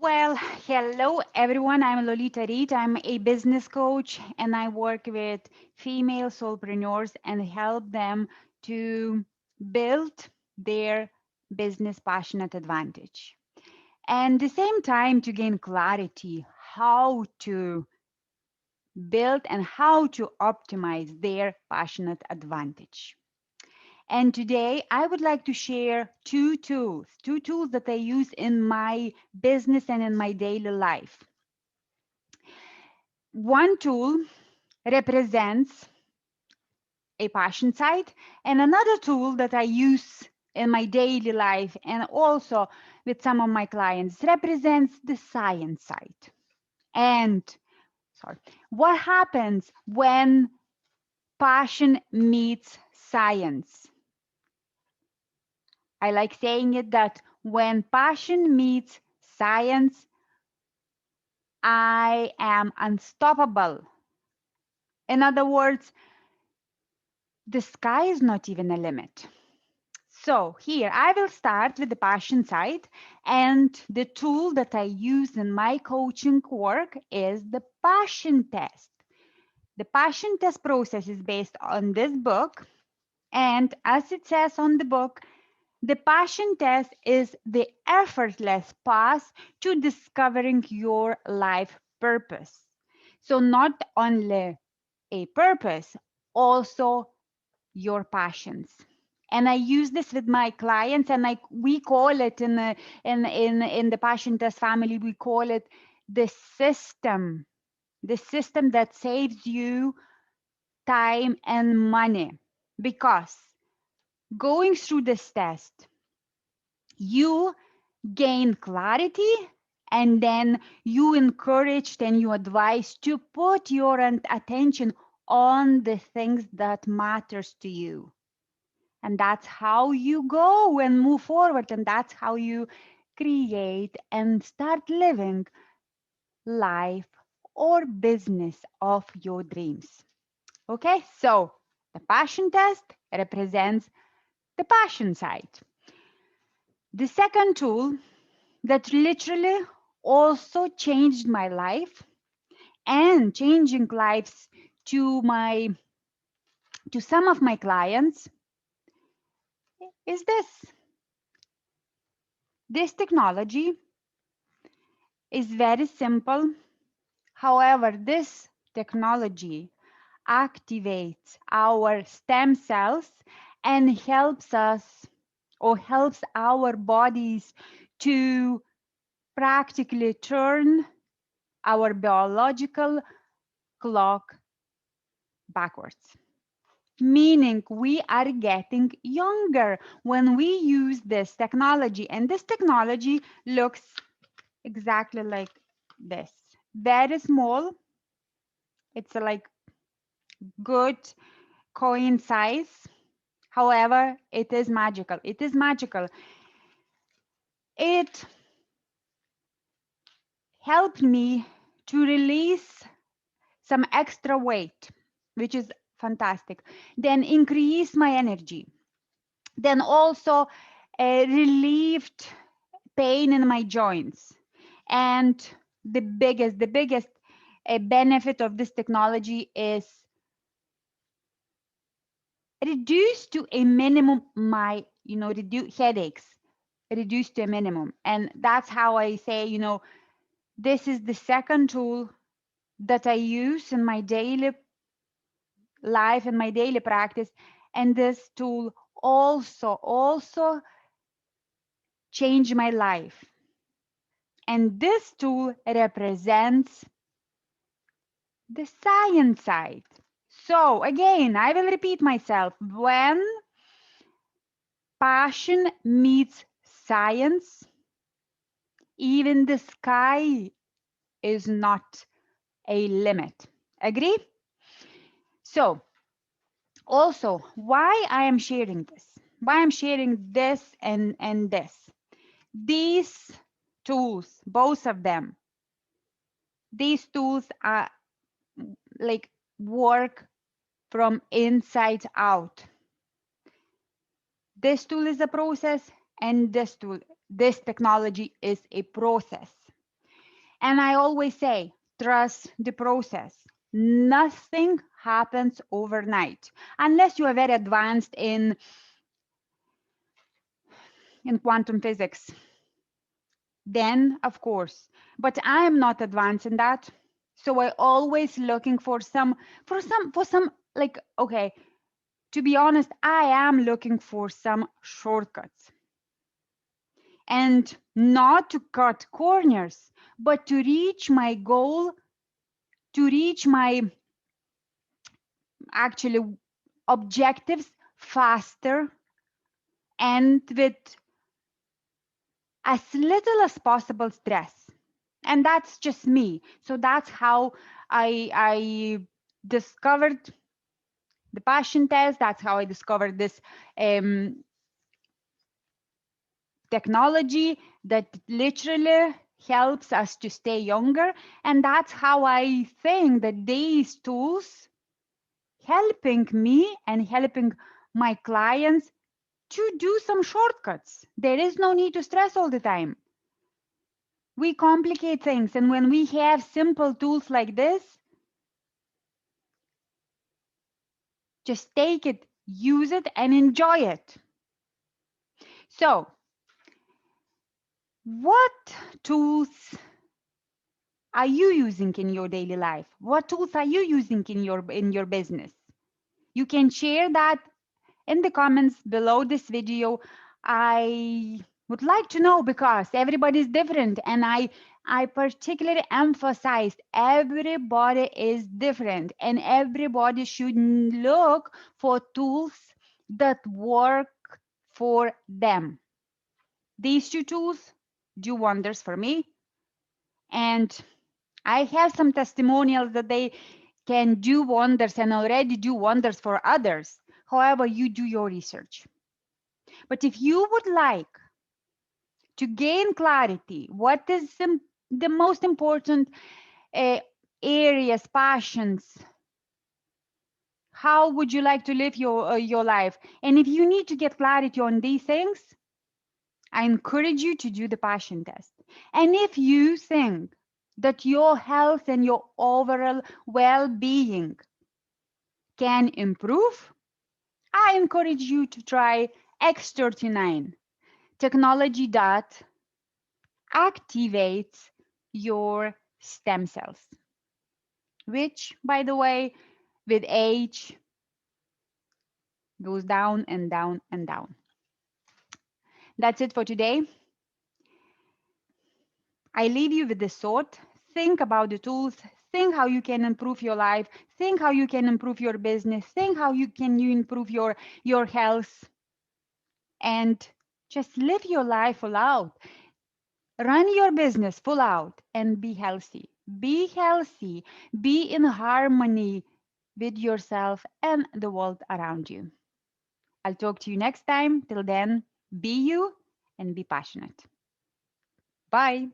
Well, hello everyone. I'm Lolita Reed. I'm a business coach and I work with female solopreneurs and help them to build their business passionate advantage. And the same time to gain clarity how to build and how to optimize their passionate advantage. And today I would like to share two tools that I use in my business and in my daily life. One tool represents a passion side, and another tool that I use in my daily life and also with some of my clients represents the science side. And sorry, what happens when passion meets science? I like saying it that when passion meets science, I am unstoppable. In other words, the sky is not even a limit. So here I will start with the passion side, and the tool that I use in my coaching work is the passion test. The passion test process is based on this book, and as it says on the book, the passion test is the effortless path to discovering your life purpose. So not only a purpose, also your passions. And I use this with my clients, and we call it in the passion test family, we call it the the system that saves you time and money. Because going through this test, you gain clarity, and then you encouraged and you advise to put your attention on the things that matters to you. And that's how you go and move forward, and that's how you create and start living life or business of your dreams. Okay, so the passion test represents the passion side. The second tool that literally also changed my life and changing lives to my to some of my clients is this technology is very simple. However, this technology activates our stem cells and helps us or helps our bodies to practically turn our biological clock backwards. Meaning we are getting younger when we use this technology. And this technology looks exactly like this. Very small. It's like good coin size. However, it is magical. It is magical. It helped me to release some extra weight, which is fantastic. Then increase my energy. Then also relieved pain in my joints. And the biggest benefit of this technology is reduce to a minimum my reduce headaches, reduce to a minimum. And that's how I say, this is the second tool that I use in my daily life and my daily practice. And this tool also changed my life. And this tool represents the science side. So again, I will repeat myself. When passion meets science, even the sky is not a limit. Agree? So also, why I am sharing this? Why I'm sharing this and this? These tools, both of them, these tools are like work from inside out. This tool is a process, and this technology is a process. And I always say, trust the process. Nothing happens overnight unless you are very advanced in quantum physics. Then, of course, but I am not advanced in that. So I always looking for some like, okay, to be honest, I am looking for some shortcuts, and not to cut corners, but to reach my goal, to reach my actually objectives faster and with as little as possible stress. And that's just me. So that's how I discovered the passion test. That's how I discovered this um, technology that literally helps us to stay younger. And that's how I think that these tools helping me and helping my clients to do some shortcuts. There is no need to stress all the time. We complicate things, and when we have simple tools like this, just take it, use it, and enjoy it. So, what tools are you using in your daily life? What tools are you using in your business? You can share that in the comments below this video. I would like to know because everybody is different, and I particularly emphasized everybody is different and everybody should look for tools that work for them. These two tools do wonders for me, and I have some testimonials that they can do wonders and already do wonders for others. However, you do your research. But if you would like to gain clarity, what is the most important uh, areas, passions, how would you like to live your life? And if you need to get clarity on these things, I encourage you to do the passion test. And if you think that your health and your overall well-being can improve, I encourage you to try X39, technology that activates your stem cells, which, by the way, with age goes down and down and down. That's it for today. I leave you with this thought. Think about the tools. Think how you can improve your life. Think how you can improve your business. Think how you improve your health, and just live your life full out. Run your business full out and be healthy. Be healthy. Be in harmony with yourself and the world around you. I'll talk to you next time. Till then, be you and be passionate. Bye.